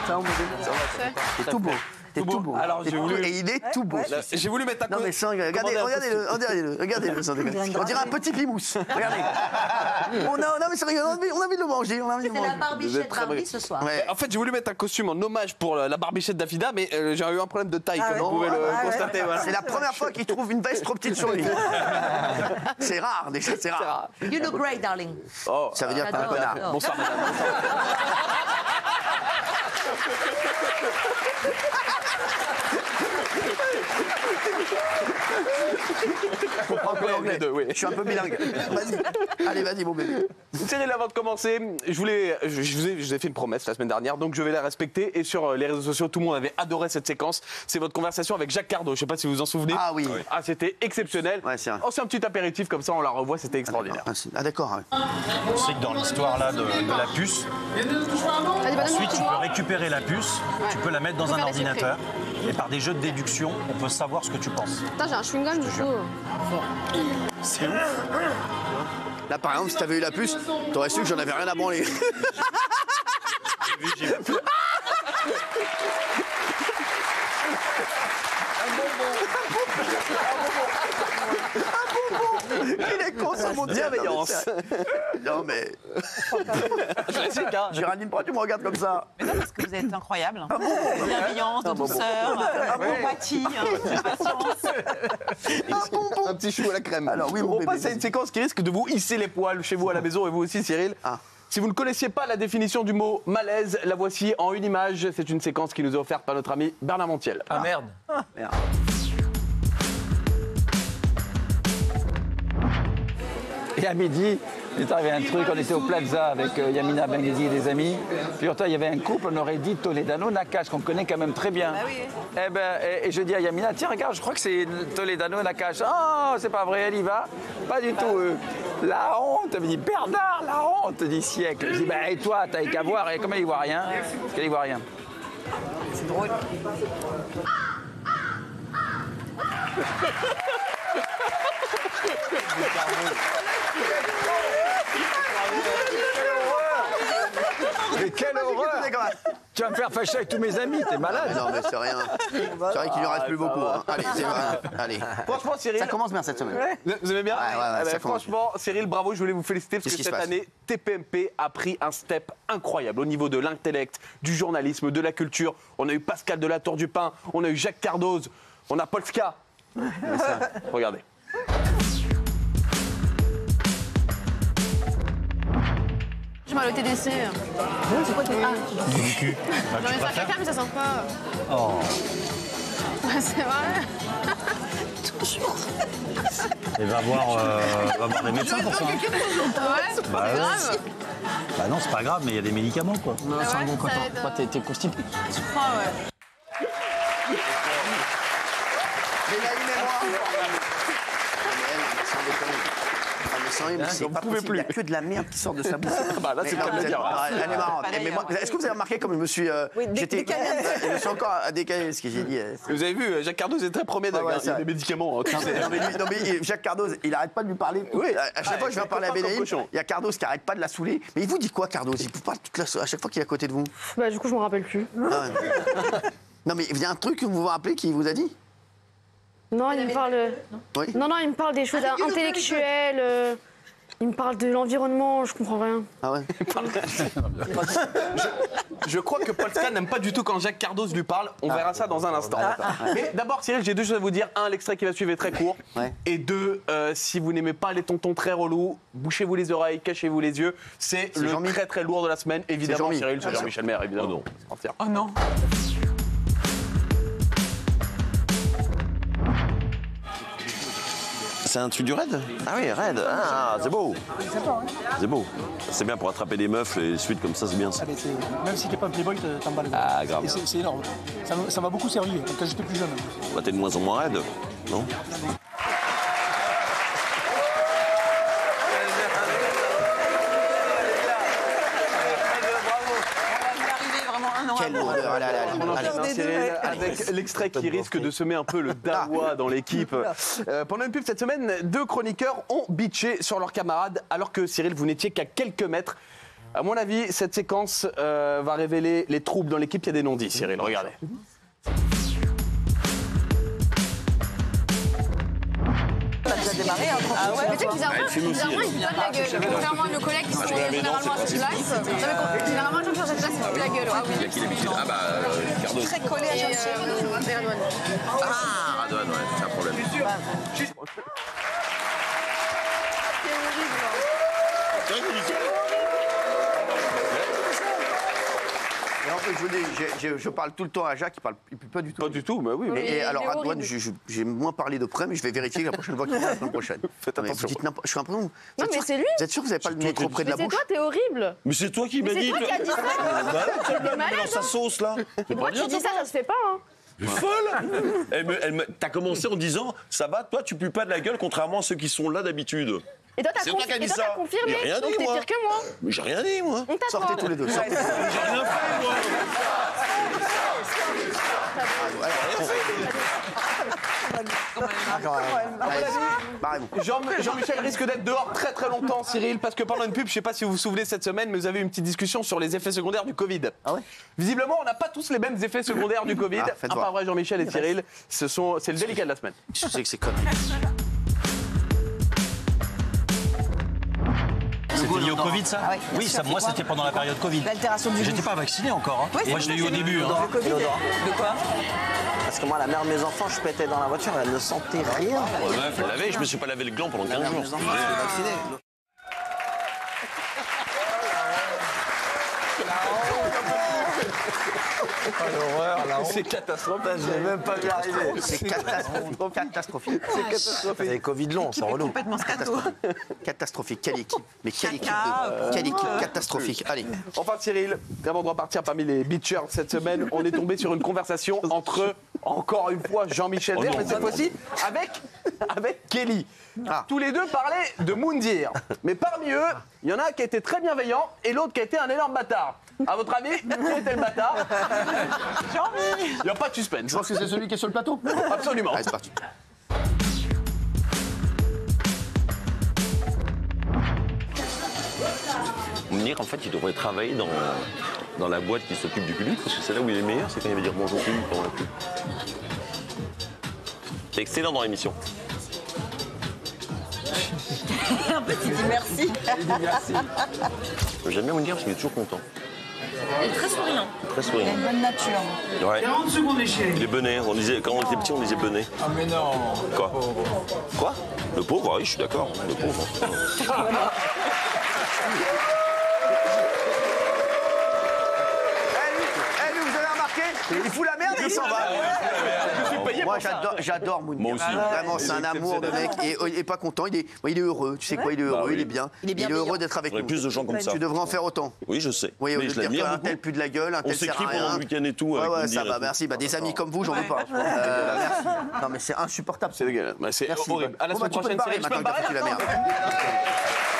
Ça, on me dit. C'est tout beau. C'est tout beau. Alors, j'ai voulu... Et il est tout beau. J'ai voulu mettre un Non mais sans, regardez-le, sans déconner. On dirait un petit pimousse. Regardez. Non mais sérieux, on a envie de le manger. C'est la barbichette Barbie ce soir. En fait, j'ai voulu mettre un costume en hommage pour la barbichette d'Afida, mais j'ai eu un problème de taille, comme vous pouvez le constater. Voilà. C'est la première fois qu'il trouve une veste trop petite sur lui. C'est rare, déjà, c'est rare. You look great, darling. Oh, ça veut dire pas un connard. Bonsoir, madame. Je comprends que l'anglais. Je suis un peu bilingue. Vas-y. Allez, vas-y, mon bébé. Cyril, avant de commencer, je vous ai fait une promesse la semaine dernière, donc je vais la respecter. Et sur les réseaux sociaux, tout le monde avait adoré cette séquence. C'est votre conversation avec Jacques Cardot. Je ne sais pas si vous vous en souvenez. Ah oui. Ah, c'était exceptionnel. Ouais, c'est vrai. Oh, c'est un petit apéritif, comme ça on la revoit, c'était extraordinaire. Ah d'accord. On sait que dans l'histoire là de la puce, ensuite tu peux récupérer la puce, tu peux la mettre dans un ordinateur et par des jeux de déduction, on peut savoir ce que tu penses. Putain, j'ai un chewing-gum du coup. C'est ouf. Là, par exemple, si t'avais eu la puce, t'aurais su que j'en avais rien à branler. J'ai vu. Il est con sur mon bienveillance. Non mais. Classique, hein. Géraldine, pourquoi tu me regardes comme ça? Mais non, parce que vous êtes incroyable. De bienveillance, de douceur, d'empathie, de patience. Un petit chou à la crème. Alors, oui, mon on bébé, passe à une séquence qui risque de vous hisser les poils chez vous à la maison et vous aussi, Cyril. Ah. Si vous ne connaissiez pas la définition du mot malaise, la voici en une image. C'est une séquence qui nous est offerte par notre ami Bernard Montiel. Ah merde. Merde. Et à midi, il est arrivé un truc, on était au Plaza avec Yamina Benguigui et des amis. Puis il y avait un couple, on aurait dit Toledano-Nakache, qu'on connaît quand même très bien. Bah oui. Et je dis à Yamina, tiens, regarde, je crois que c'est Toledano-Nakache. Oh, c'est pas vrai, elle y va. Pas du tout. La honte, elle me dit, Bernard, la honte du siècle. Je dis, bah, et toi, t'as qu'à voir. Et comme elle y voit rien, elle y voit rien. C'est drôle. Mais quelle horreur! Tu vas me faire fâcher avec tous mes amis, t'es malade! Non mais c'est rien. C'est vrai qu'il lui reste plus beaucoup. Hein. Allez, c'est vrai. Allez. Franchement, Cyril. Ça commence bien cette semaine. Vous aimez bien? Ouais, ça commence franchement, Cyril, bravo, je voulais vous féliciter parce que cette année, TPMP a pris un step incroyable au niveau de l'intellect, du journalisme, de la culture. On a eu Pascal de la Tour du Pin, on a eu Jacques Cardoz, on a Polska. Regardez. J'ai mal au TDC. C'est quoi tes... Du cul. J'en ai fait caca, mais ça sent pas. Oh. Ouais, c'est vrai. Et va voir les médecins pour ça. Ouais, c'est pas grave. Bah non, c'est pas grave, mais il y a des médicaments quoi. Non, c'est un bon copain. Toi, t'es constipé. Je crois, ouais. Mais là, il met moi. Vous pouvez plus. Il n'y a que de la merde qui sort de sa bouche. Bah là, c'est comme le dire. Elle est marrante. Mais moi, est-ce que vous avez remarqué comme je me suis. Je me suis encore décalé ce que j'ai dit. Vous avez vu, Jacques Cardoz est très premier avec il y a des médicaments. Non mais Jacques Cardoz, il arrête pas de lui parler. Oui. À chaque fois que je viens parler à Bénédine, il y a Cardoz qui arrête pas de la saouler. Mais il vous dit quoi, Cardoz? Il vous parle à chaque fois qu'il est à côté de vous. Bah, du coup, je me rappelle plus. Non mais il y a un truc que vous vous rappelez qu'il vous a dit? Non, il me parle. Oui. Non, il me parle des choses intellectuelles. Il me parle de l'environnement, je comprends rien. Ah ouais. Je crois que Polska n'aime pas du tout quand Jacques Cardoz lui parle. On verra ça dans un instant. Mais d'abord, Cyril, j'ai deux choses à vous dire. Un, l'extrait qui va suivre est très court. Ouais. Et deux, si vous n'aimez pas les tontons très relous, bouchez-vous les oreilles, cachez-vous les yeux. C'est le très très lourd de la semaine. Évidemment, Cyril, c'est Jean-Michel Maire, évidemment. Oh non. C'est un truc du raid? Ah oui, raid. Ah, c'est beau. C'est beau. C'est bien pour attraper des meufs, les suites comme ça, c'est bien. Ça. Même si t'es pas un playboy, t'emballes. Ah, grave. C'est énorme. Ça m'a beaucoup servi quand j'étais plus jeune. Bah, t'es de moins en moins raid, non? Quelle odeur. Avec l'extrait qui risque de semer un peu le dawa dans l'équipe. Pendant une pub cette semaine, deux chroniqueurs ont bitché sur leurs camarades alors que Cyril, vous n'étiez qu'à quelques mètres. À mon avis, cette séquence va révéler les troubles dans l'équipe. Il y a des non-dits, Cyril. Regardez. Démarrer, hein, Mais tu sais, bizarrement, ils se donnent la gueule. Contrairement à nos collègues qui sont généralement à cette place. Généralement, les gens qui sont à cette place, ils se donnent la gueule. Ah oui. Il y a qui l'habitude? Ah bah, Cardos. très collé à Jean-Michel. Ah, Radouane, ouais, c'est un problème. Et en fait, je parle tout le temps à Jacques, il peut pas du tout. Pas du tout, mais oui. Et alors, Radouane, j'ai moins parlé de près, mais je vais vérifier la prochaine fois qu'il vient la semaine prochaine. Faites attention. Je suis un peu. Non, mais c'est lui. Vous êtes sûr que vous n'avez pas le micro près de la Mais c'est bouche? toi, t'es horrible. Mais c'est toi qui m'as C'est dit. toi qui as dit ça. Bah, malade, dans sa sauce là. Pourquoi tu dis ça? Ça se fait pas, hein. Mais folle. T'as commencé en disant ça va, toi tu pues pas de la gueule contrairement à ceux qui sont là d'habitude. Et toi, C'est toi qui as dit ça. t'as confirmé. J'ai rien Donc dit, t'es moi. pire que moi. Mais j'ai rien dit moi. On t'attend. Sortez tous les deux. Sortez. J'ai rien fait moi. Jean-Michel risque d'être dehors très très longtemps, Cyril, parce que pendant une pub, je sais pas si vous vous souvenez cette semaine, mais vous avez eu une petite discussion sur les effets secondaires du Covid. Ah ouais? Visiblement, on n'a pas tous les mêmes effets secondaires du Covid. faites Pas voir. vrai, Jean-Michel et Cyril, c'est le délicat de la semaine. Je sais que c'est connu. C'était lié au Covid, ça? Ah ouais. Oui, ça, moi, c'était pendant la période Covid. L'altération du J'étais goût. pas vacciné encore. Hein. Oui, Moi, je l'ai eu au début. Hein. De quoi? Parce que moi, la mère de mes enfants, je pétais dans la voiture, elle ne sentait rien. Ouais, faut le laver, je me suis pas lavé le gland pendant 15 jours. Mes enfants, je suis vacciné. C'est catastrophique. Je vais même pas y arriver. C'est catastrophique. C'est catastrophique. C'est Covid long, c'est relou. Complètement scato. Catastrophique. Quelle équipe? Mais quelle équipe? Caca, Quelle équipe catastrophique? Allez. Enfin, Cyril, avant de repartir parmi les beachers cette semaine, on est tombé sur une conversation entre, encore une fois, Jean-Michel Vert, mais cette fois-ci avec Kelly. Tous les deux parlaient de Moundir. Mais parmi eux, il y en a un qui a été très bienveillant et l'autre qui a été un énorme bâtard. À votre avis, qui était le bâtard? Jean-Mi. Il n'y a pas de suspense. Je pense que c'est celui qui est sur le plateau. Absolument. Allez, c'est parti. Mounir, en fait, il devrait travailler dans la boîte qui s'occupe du public, parce que c'est là où il est meilleur, c'est quand il va dire bonjour au public pendant la pub. C'est excellent dans l'émission. Un petit dit merci. J'aime bien Mounir parce qu'il est toujours content. Il est très souriant. Très souriant. Il a une bonne nature. Ouais. 40 secondes, les chiens. Il est benet. On disait, quand on était petit, on disait benet. Ah, mais non. Quoi? Quoi? Le pauvre, oui, je suis d'accord. Le pauvre. Eh, lui, vous avez remarqué? Il fout la merde et il s'en va. Moi, j'adore Mounir. Moi aussi. Vraiment, c'est un amour de mec. Et il est pas content. Il est heureux. Tu sais quoi? Il est heureux. oui. Il est bien. Il est heureux d'être avec Il y aurait nous. plus de gens comme ça. Tu devrais en faire autant. Oui, je sais. Oui, au lieu mais de je dire l'admire qu'un beaucoup. tel plus de la gueule, un On tel sert s'écrit à pendant rien. le week-end et tout. Ouais, avec ouais, Mounir ça et va, tout. merci. Bah, des amis comme vous, j'en veux pas. Merci. Non, mais c'est insupportable. C'est dégueulasse. C'est Merci. horrible. À la Bon, bah, semaine tu peux te prochaine, barrer Cyril. Je peux maintenant me que t'as barrer foutu la maintenant merde.